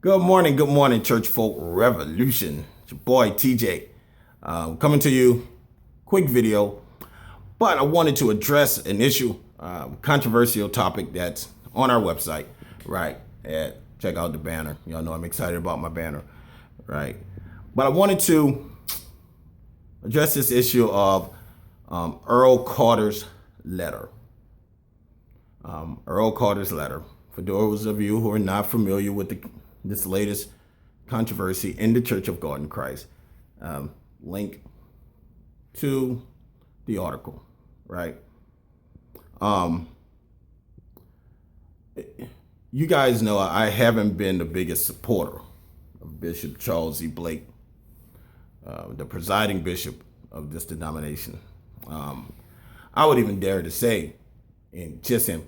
Good morning, Church Folk Revolution. It's your boy TJ coming to you. Quick video, but I wanted to address an issue, controversial topic that's on our website, right? Check out the banner. Y'all know I'm excited about my banner, right? But I wanted to address this issue of Earl Carter's letter. Earl Carter's letter. For those of you who are not familiar with this latest controversy in the Church of God in Christ, link to the article, right? You guys know I haven't been the biggest supporter of Bishop Charles E. Blake, the presiding bishop of this denomination. I would even dare to say, in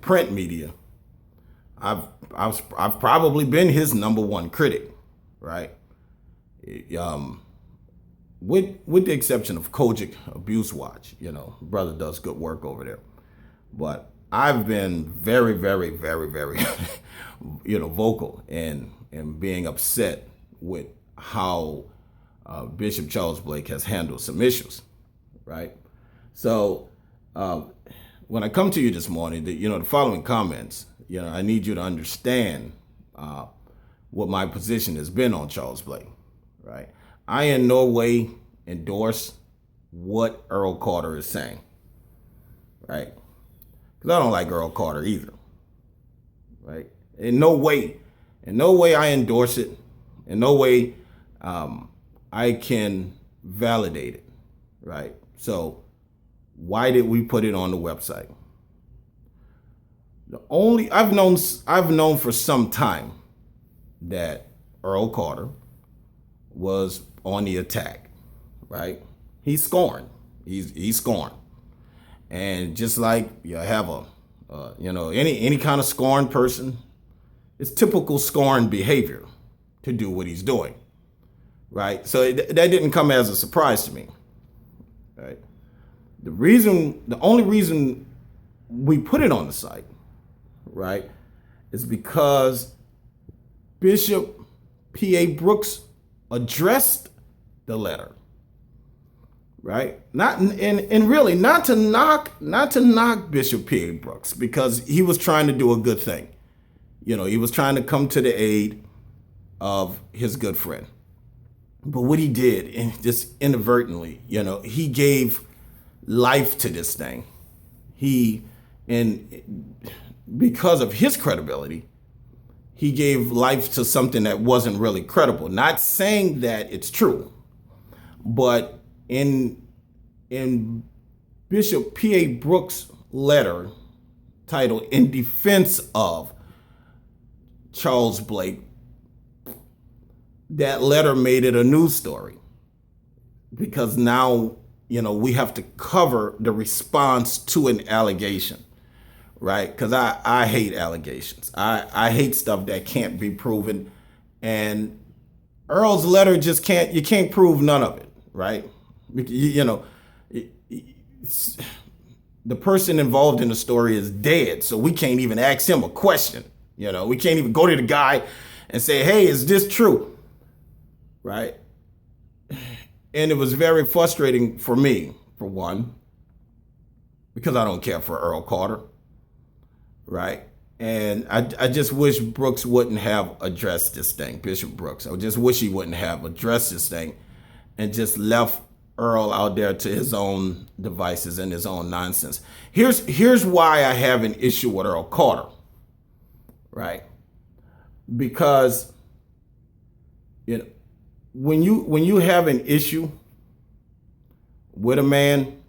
print media, I've probably been his number one critic, right? With the exception of Kojic Abuse Watch, brother does good work over there. But I've been very, very, very, very, vocal and being upset with how Bishop Charles Blake has handled some issues, right? So when I come to you this morning, the following comments, I need you to understand what my position has been on Charles Blake, right? I in no way endorse what Earl Carter is saying, right? Because I don't like Earl Carter either, right? In no way I endorse it. In no way I can validate it, right? So why did we put it on the website? I've known for some time that Earl Carter was on the attack, right? He's scorned. He's scorned. And just like you have any kind of scorned person, it's typical scorned behavior to do what he's doing, right? So that didn't come as a surprise to me, right? The only reason we put it on the site, right, is because Bishop P.A. Brooks addressed the letter, right? Not to knock Bishop P.A. Brooks, because he was trying to do a good thing. He was trying to come to the aid of his good friend. But what he did, and just inadvertently, he gave life to this thing. Because of his credibility, he gave life to something that wasn't really credible. Not saying that it's true, but in Bishop P.A. Brooks' letter titled "In Defense of Charles Blake," that letter made it a news story, because now we have to cover the response to an allegation, right? Because I hate allegations. I hate stuff that can't be proven. And Earl's letter you can't prove none of it, right? The person involved in the story is dead, so we can't even ask him a question. We can't even go to the guy and say, hey, is this true? Right? And it was very frustrating for me, for one, because I don't care for Earl Carter, right? And I just wish Brooks wouldn't have addressed this thing, Bishop Brooks. I just wish he wouldn't have addressed this thing and just left Earl out there to his own devices and his own nonsense. Here's why I have an issue with Earl Carter, right? Because, when you have an issue with a man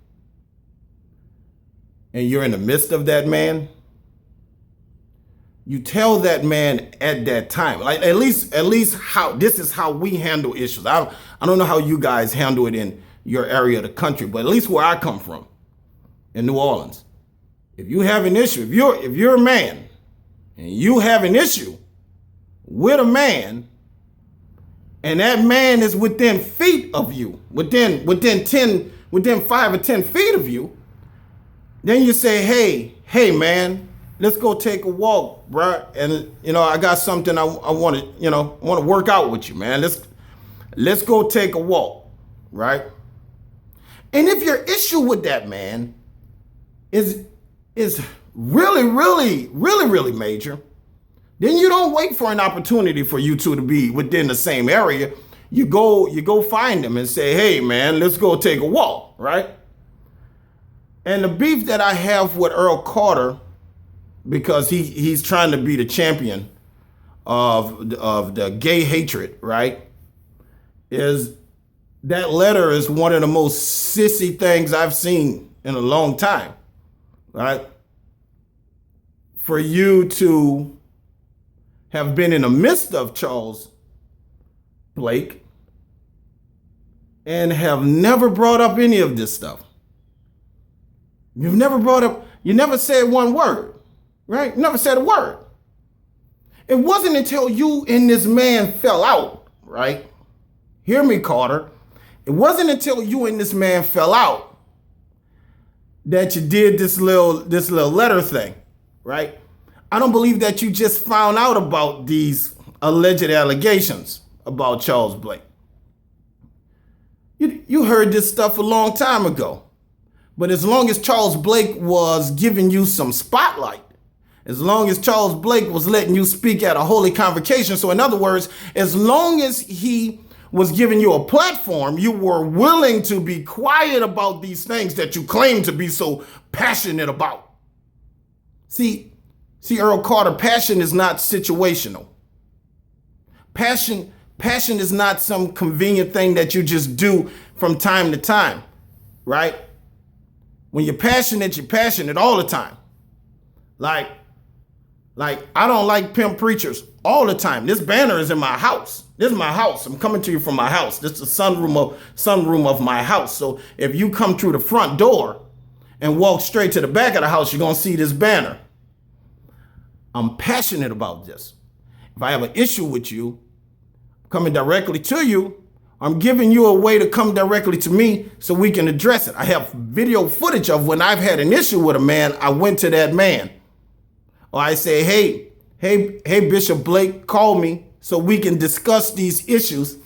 and you're in the midst of that man, you tell that man at that time, like at least how this is how we handle issues. I don't know how you guys handle it in your area of the country, but at least where I come from, in New Orleans, if you have an issue, if you're a man and you have an issue with a man, and that man is within feet of you, within 5 or 10 feet of you, then you say, hey man, let's go take a walk, bruh. And I got something I want to, want to work out with you, man. Let's go take a walk, right? And if your issue with that man is really, really, really, really major, then you don't wait for an opportunity for you two to be within the same area. You go find him and say, hey man, let's go take a walk, right? And the beef that I have with Earl Carter, because he's trying to be the champion of the gay hatred, right? Is that letter is one of the most sissy things I've seen in a long time, right? For you to have been in the midst of Charles Blake and have never brought up any of this stuff. You never said one word, right? Never said a word. It wasn't until you and this man fell out, right? Hear me, Carter. It wasn't until you and this man fell out that you did this little letter thing, right? I don't believe that you just found out about these alleged allegations about Charles Blake. You heard this stuff a long time ago. But as long as Charles Blake was giving you some spotlight, as long as Charles Blake was letting you speak at a holy convocation, so in other words, as long as he was giving you a platform, you were willing to be quiet about these things that you claim to be so passionate about. See, Earl Carter, passion is not situational. Passion is not some convenient thing that you just do from time to time, right? When you're passionate all the time. Like I don't like pimp preachers all the time. This banner is in my house. This is my house. I'm coming to you from my house. This is the sunroom of my house. So if you come through the front door and walk straight to the back of the house, you're going to see this banner. I'm passionate about this. If I have an issue with you, coming directly to you, I'm giving you a way to come directly to me so we can address it. I have video footage of when I've had an issue with a man, I went to that man. Or I say, hey, Bishop Blake, call me so we can discuss these issues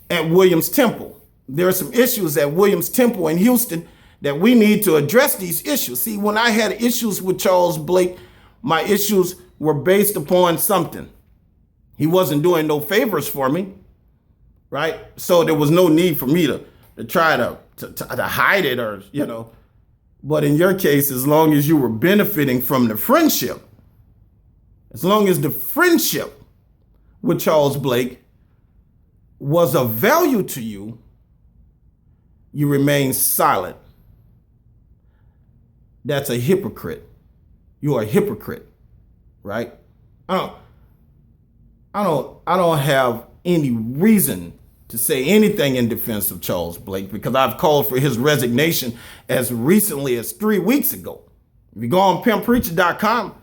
at Williams Temple. There are some issues at Williams Temple in Houston that we need to address these issues. See, when I had issues with Charles Blake, my issues were based upon something. He wasn't doing no favors for me, right? So there was no need for me to try to hide it or, But in your case, as long as you were benefiting from the friendship, as long as the friendship with Charles Blake was of value to you, you remain silent. That's a hypocrite. You are a hypocrite, right? I don't have any reason to say anything in defense of Charles Blake because I've called for his resignation as recently as 3 weeks ago. If you go on pimppreacher.com,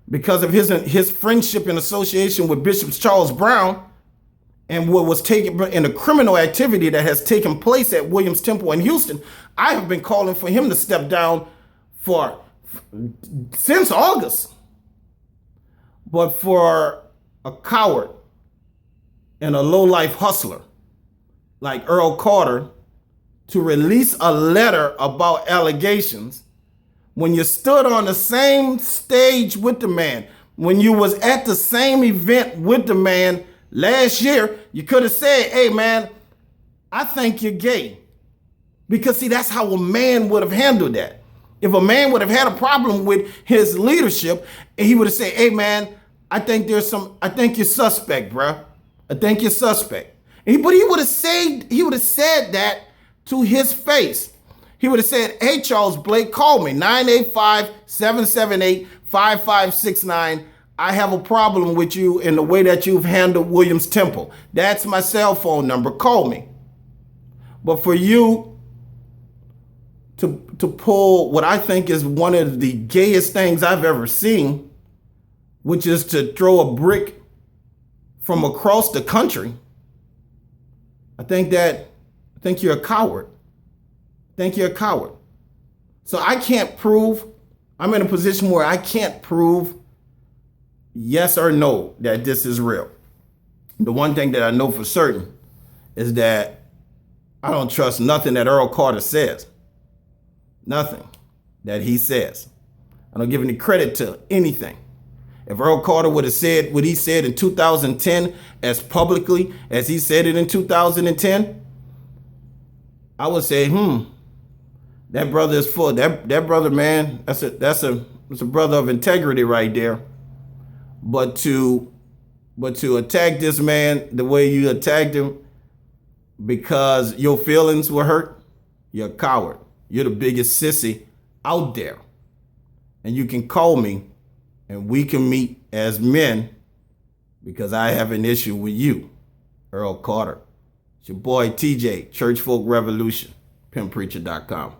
because of his friendship and association with Bishop Charles Brown and what was taken in the criminal activity that has taken place at Williams Temple in Houston, I have been calling for him to step down since August. But for a coward and a low-life hustler like Earl Carter to release a letter about allegations when you stood on the same stage with the man, when you was at the same event with the man last year, you could have said, hey man, I think you're gay. Because see, that's how a man would have handled that. If a man would have had a problem with his leadership, he would have said, hey man, I think you're suspect, bruh. I think you're suspect. But he would have said that to his face. He would have said, hey, Charles Blake, call me, 985-778-5569. I have a problem with you in the way that you've handled Williams Temple. That's my cell phone number. Call me. But for you to pull what I think is one of the gayest things I've ever seen, which is to throw a brick from across the country, I think you're a coward. I think you're a coward. So I can't prove I'm in a position where I can't prove yes or no that this is real. The one thing that I know for certain is that I don't trust nothing that Earl Carter says. Nothing that he says. I don't give any credit to anything. If Earl Carter would have said what he said in 2010 as publicly as he said it in 2010, I would say, that brother is full. That brother, man, that's a brother of integrity right there. But to attack this man the way you attacked him because your feelings were hurt, you're a coward. You're the biggest sissy out there. And you can call me and we can meet as men because I have an issue with you, Earl Carter. It's your boy TJ, Church Folk Revolution, pimppreacher.com.